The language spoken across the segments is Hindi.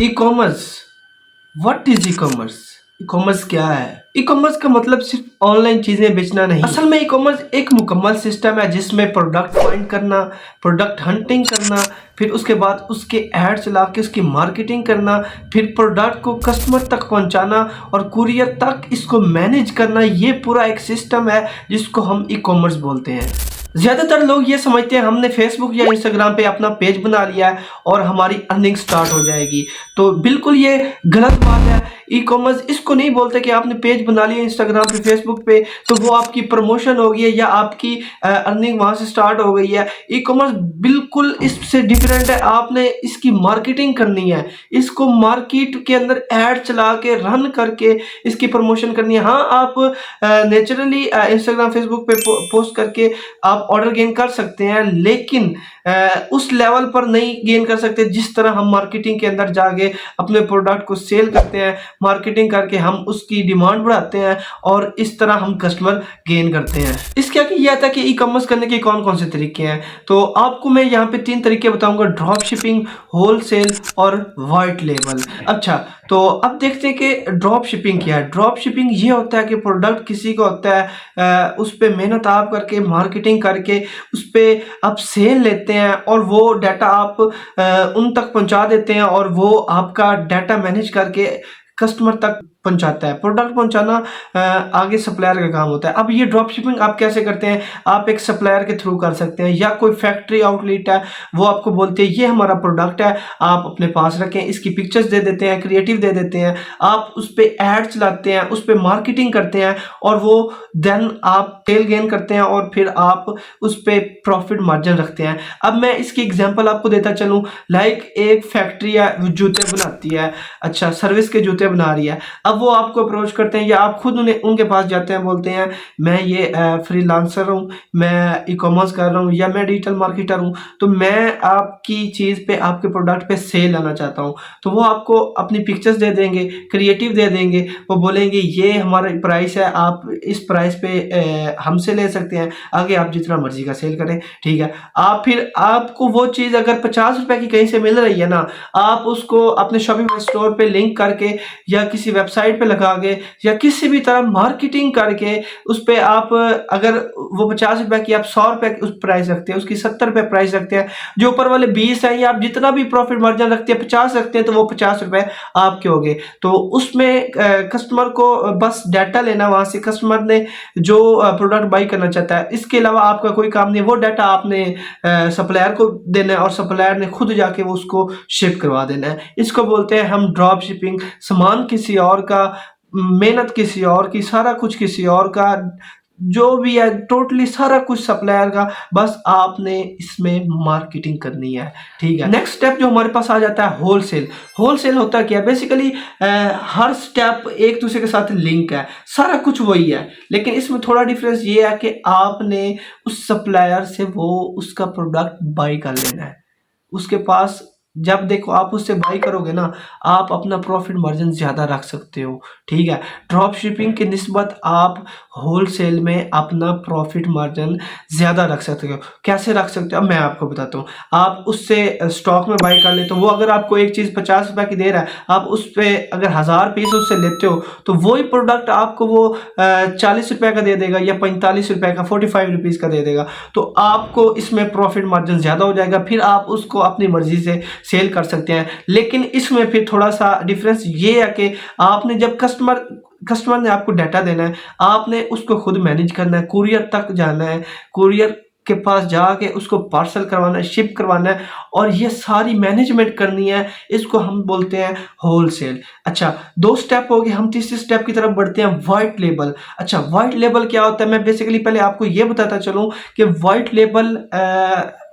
E commerce. What is e commerce? E commerce क्या है? ई कॉमर्स का मतलब सिर्फ ऑनलाइन चीजें बेचना नहीं। असल में ई कॉमर्स एक मुकम्मल सिस्टम है जिसमें प्रोडक्ट फाइंड करना, प्रोडक्ट हंटिंग करना, फिर उसके बाद उसके ऐड चला के उसकी मार्केटिंग करना, फिर प्रोडक्ट को कस्टमर तक पहुंचाना और कुरियर तक इसको मैनेज करना। ये पूरा एक सिस्टम है जिसको हम ई कॉमर्स बोलते हैं। ज़्यादातर लोग ये समझते हैं हमने फेसबुक या इंस्टाग्राम पे अपना पेज बना लिया है और हमारी अर्निंग स्टार्ट हो जाएगी। तो बिल्कुल ये गलत बात है। ई कॉमर्स इसको नहीं बोलते कि आपने पेज बना लिया इंस्टाग्राम पे, फेसबुक पे, तो वो आपकी प्रमोशन हो गई है या आपकी अर्निंग वहाँ से स्टार्ट हो गई है। ई कॉमर्स बिल्कुल इससे डिफरेंट है। आपने इसकी मार्केटिंग करनी है, इसको मार्केट के अंदर ऐड चला के रन करके इसकी प्रमोशन करनी है। हाँ, आप नेचुरली इंस्टाग्राम फेसबुक पे पोस्ट करके आप ऑर्डर गेन कर सकते हैं, लेकिन उस लेवल पर नहीं गेन कर सकते जिस तरह हम मार्केटिंग के अंदर जाके अपने प्रोडक्ट को सेल करते हैं। मार्केटिंग करके हम उसकी डिमांड बढ़ाते हैं और इस तरह हम कस्टमर गेन करते हैं। इसके आगे ये आता है कि ई कॉमर्स करने के कौन कौन से तरीके हैं। तो आपको मैं यहाँ पे 3 तरीके बताऊंगा: ड्रॉप शिपिंग, होलसेल और वाइट लेबल। अच्छा, तो अब देखते हैं कि ड्रॉप शिपिंग क्या है। ड्रॉप शिपिंग ये होता है कि प्रोडक्ट किसी का होता है, उस पर मेहनत आप करके मार्केटिंग करके उस पर आप सेल लेते हैं और वो डाटा आप उन तक पहुंचा देते हैं और वो आपका डाटा मैनेज करके कस्टमर तक पहुंचाता है। प्रोडक्ट पहुंचाना आगे सप्लायर का काम होता है। अब ये ड्रॉप शिपिंग आप कैसे करते हैं? आप एक सप्लायर के थ्रू कर सकते हैं या कोई फैक्ट्री आउटलेट है, वो आपको बोलते हैं ये हमारा प्रोडक्ट है, आप अपने पास रखें। इसकी पिक्चर्स दे देते हैं, क्रिएटिव दे देते हैं, आप उस पर ऐड चलाते हैं, उस पर मार्केटिंग करते हैं और वो देन आप सेल गेन करते हैं और फिर आप उस पर प्रॉफिट मार्जिन रखते हैं। अब मैं इसकी एग्जांपल आपको देता चलूँ। लाइक एक फैक्ट्री है, जूते बनाती है, अच्छा सर्विस के जूते बना रही है। अब वो आपको अप्रोच करते हैं या आप खुद उनके पास जाते हैं, बोलते हैं मैं ये फ्रीलांसर हूँ, मैं ई कॉमर्स कर रहा हूँ या मैं डिजिटल मार्केटर हूँ, तो मैं आपकी चीज़ पे, आपके प्रोडक्ट पे सेल लाना चाहता हूँ। तो वो आपको अपनी पिक्चर्स दे देंगे, क्रिएटिव दे देंगे, वो बोलेंगे ये हमारा प्राइस है, आप इस प्राइस पे हमसे ले सकते हैं, आगे आप जितना मर्जी का सेल करें, ठीक है। आप फिर आपको वो चीज़ अगर 50 रुपए की कहीं से मिल रही है ना, आप उसको अपने शॉपिंग स्टोर पे लिंक करके या किसी वेबसाइट पे लगा के या किसी भी तरह मार्केटिंग करके उस पे आप अगर वो 50 रुपए की आप 100 रुपए उस प्राइस रखते हैं, उसकी 70 रुपए प्राइस रखते हैं, जो ऊपर वाले 20 हैं, या आप जितना भी प्रॉफिट मार्जिन रखते हैं 50 रखते हैं, तो वो 50 रुपए आपके हो गए। तो उसमें कस्टमर को बस डाटा लेना, वहां से कस्टमर ने जो प्रोडक्ट बाई करना चाहता है, इसके अलावा आपका कोई काम नहीं। वो डाटा आपने सप्लायर को देना है और सप्लायर ने खुद जाके वो उसको शिप करवा देना है। इसको बोलते हैं हम ड्रॉप शिपिंग। सामान किसी और का, मेहनत किसी और की, सारा कुछ किसी और का, जो भी है टोटली सारा कुछ सप्लायर का, बस आपने इसमें मार्केटिंग करनी है, ठीक है। नेक्स्ट स्टेप जो हमारे पास आ जाता है होलसेल। होलसेल होता क्या है? बेसिकली हर स्टेप एक दूसरे के साथ लिंक है, सारा कुछ वही है, लेकिन इसमें थोड़ा डिफरेंस ये है कि आपने उस सप्लायर से वो उसका प्रोडक्ट बाई कर लेना है। उसके पास जब देखो आप उससे बाई करोगे ना, आप अपना प्रॉफिट मार्जिन ज़्यादा रख सकते हो, ठीक है। ड्रॉप शिपिंग की निस्बत आप होलसेल में अपना प्रॉफिट मार्जिन ज़्यादा रख सकते हो। कैसे रख सकते हो? अब मैं आपको बताता हूँ। आप उससे स्टॉक में बाई कर लेते हो, वो अगर आपको एक चीज़ 50 रुपए की दे रहा है, आप उस पर अगर 1000 पीस उससे लेते हो, तो वही प्रोडक्ट आपको वो 40 रुपए का दे देगा या 45 रुपए का, 45 रुपीज़ का दे देगा। तो आपको इसमें प्रॉफिट मार्जिन ज़्यादा हो जाएगा, फिर आप उसको अपनी मर्जी से सेल कर सकते हैं। लेकिन इसमें फिर थोड़ा सा डिफरेंस ये है कि आपने जब कस्टमर ने आपको डाटा देना है, आपने उसको खुद मैनेज करना है, कुरियर तक जाना है, कुरियर के पास जाके उसको पार्सल करवाना है, शिप करवाना है और ये सारी मैनेजमेंट करनी है। इसको हम बोलते हैं होलसेल। अच्छा, 2 स्टेप हो गए, हम तीसरे स्टेप की तरफ बढ़ते हैं, वाइट लेबल। अच्छा, वाइट लेबल क्या होता है? मैं बेसिकली पहले आपको ये बताता चलूँ कि वाइट लेबल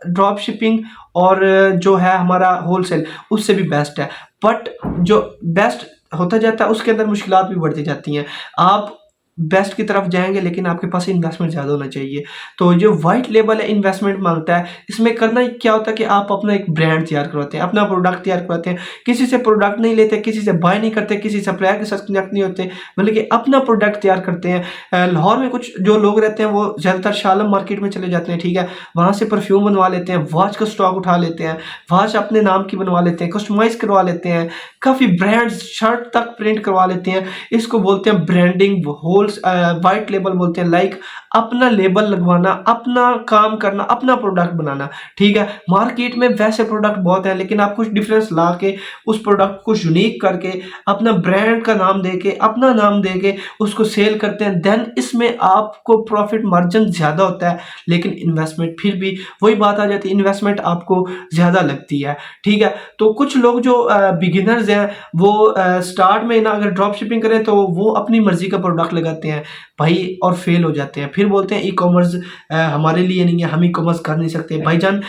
ड्रॉप शिपिंग और जो है हमारा होलसेल, उससे भी बेस्ट है। बट जो बेस्ट होता जाता है उसके अंदर मुश्किलात भी बढ़ती जाती हैं। आप बेस्ट की तरफ जाएंगे, लेकिन आपके पास इन्वेस्टमेंट ज़्यादा होना चाहिए। तो जो वाइट लेबल है इन्वेस्टमेंट मांगता है, इसमें करना क्या होता है कि आप अपना एक ब्रांड तैयार करवाते हैं, अपना प्रोडक्ट तैयार करवाते हैं, किसी से प्रोडक्ट नहीं लेते, किसी से बाय नहीं करते, किसी सप्लायर के साथ कनेक्ट नहीं होते, बल्कि अपना प्रोडक्ट तैयार करते हैं। लाहौर में कुछ जो लोग रहते हैं वो ज़्यादातर शालम मार्केट में चले जाते हैं, ठीक है, वहाँ से परफ्यूम बनवा लेते हैं, वॉच का स्टॉक उठा लेते हैं, वॉच अपने नाम की बनवा लेते हैं, कस्टमाइज करवा लेते हैं, काफ़ी ब्रांड्स शर्ट तक प्रिंट करवा लेते हैं। इसको बोलते हैं ब्रांडिंग, होल्स वाइट लेबल बोलते हैं। लाइक अपना लेबल लगवाना, अपना काम करना, अपना प्रोडक्ट बनाना, ठीक है। मार्केट में वैसे प्रोडक्ट बहुत हैं, लेकिन आप कुछ डिफरेंस ला के उस प्रोडक्ट को यूनिक करके अपना ब्रांड का नाम देके, अपना नाम देके उसको सेल करते हैं, देन इसमें आपको प्रॉफिट मार्जिन ज़्यादा होता है, लेकिन इन्वेस्टमेंट फिर भी वही बात आ जाती है, इन्वेस्टमेंट आपको ज़्यादा लगती है, ठीक है। तो कुछ लोग जो बिगिनर्स हैं वो स्टार्ट में ना अगर ड्रॉप शिपिंग करें तो वो अपनी मर्जी का प्रोडक्ट लगाते हैं भाई और फेल हो जाते हैं, फिर बोलते हैं ई कॉमर्स हमारे लिए नहीं है, हम ई कॉमर्स कर नहीं सकते। भाईजान,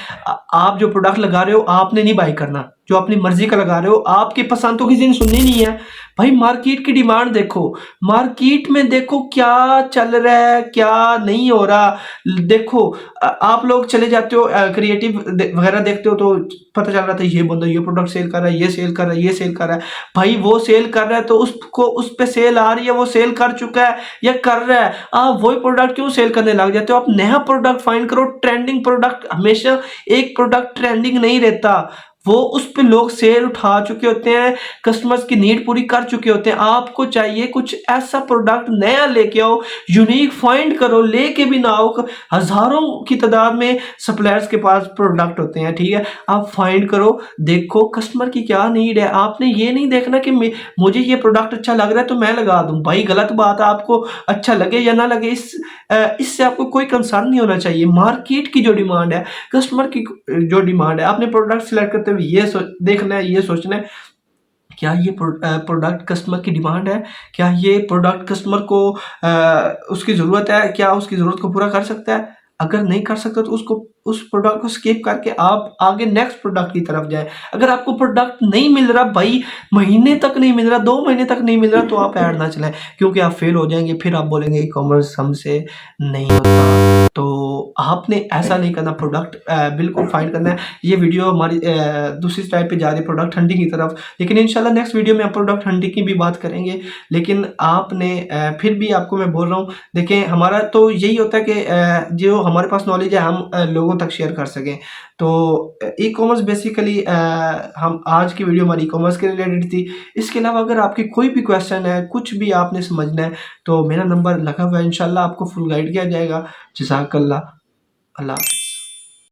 आप जो प्रोडक्ट लगा रहे हो आपने नहीं बाई करना, जो अपनी मर्जी का लगा रहे हो, आपकी पसंद तो किसी ने सुननी नहीं है। भाई मार्केट की डिमांड देखो, मार्केट में देखो क्या चल रहा है, क्या नहीं हो रहा। देखो आप लोग चले जाते हो क्रिएटिव वगैरह देखते हो तो पता चल रहा था ये बंदा ये प्रोडक्ट सेल कर रहा है, ये सेल कर रहा है, ये सेल कर रहा है। भाई वो सेल कर रहा है तो उसको उस पे सेल आ रही है, वो सेल कर चुका है या कर रहा है, आप वही प्रोडक्ट क्यों सेल करने लग जाते हो? आप नया प्रोडक्ट फाइंड करो। ट्रेंडिंग प्रोडक्ट, हमेशा एक प्रोडक्ट ट्रेंडिंग नहीं रहता, वो उस पे लोग सेल उठा चुके होते हैं, कस्टमर्स की नीड पूरी कर चुके होते हैं। आपको चाहिए कुछ ऐसा प्रोडक्ट नया लेके आओ, यूनिक फाइंड करो, लेके भी ना आओ, हजारों की तादाद में सप्लायर्स के पास प्रोडक्ट होते हैं, ठीक है। आप फाइंड करो, देखो कस्टमर की क्या नीड है। आपने ये नहीं देखना कि मुझे ये प्रोडक्ट अच्छा लग रहा है तो मैं लगा दूं। भाई गलत बात है, आपको अच्छा लगे या ना लगे इससे आपको कोई कंसर्न नहीं होना चाहिए। मार्केट की जो डिमांड है, कस्टमर की जो डिमांड है, आपने प्रोडक्ट सिलेक्ट करते हुए ये देखना है, ये सोचना है क्या ये प्रोडक्ट कस्टमर की डिमांड है, क्या ये प्रोडक्ट कस्टमर को उसकी ज़रूरत है, क्या उसकी ज़रूरत को पूरा कर सकता है। अगर नहीं कर सकता तो उसको उस प्रोडक्ट को स्किप करके आप आगे नेक्स्ट प्रोडक्ट की तरफ जाए। अगर आपको प्रोडक्ट नहीं मिल रहा भाई, महीने तक नहीं मिल रहा, 2 महीने तक नहीं मिल रहा, तो आप ऐड ना चलाएं, क्योंकि आप फेल हो जाएंगे। फिर आप बोलेंगे ई कॉमर्स हमसे नहीं होता। तो आपने ऐसा नहीं करना, प्रोडक्ट बिल्कुल फाइंड करना है। ये वीडियो हमारी दूसरी टाइप पे जा रही है, प्रोडक्ट हंटिंग की तरफ, लेकिन इंशाल्लाह नेक्स्ट वीडियो में आप प्रोडक्ट हंटिंग की भी बात करेंगे। लेकिन आपने फिर भी आपको मैं बोल रहा हूँ, देखें हमारा तो यही होता है कि जो हमारे पास नॉलेज है हम लोगों तक शेयर कर सकें। तो ई कॉमर्स बेसिकली हम आज की वीडियो हमारी ई कॉमर्स के रिलेटेड थी। इसके अलावा अगर आपकी कोई भी क्वेश्चन है, कुछ भी आपने समझना है, तो मेरा नंबर लगा हुआ है, इंशाल्लाह आपको फुल गाइड किया जाएगा। जज़ाकल्लाह। अल्लाह।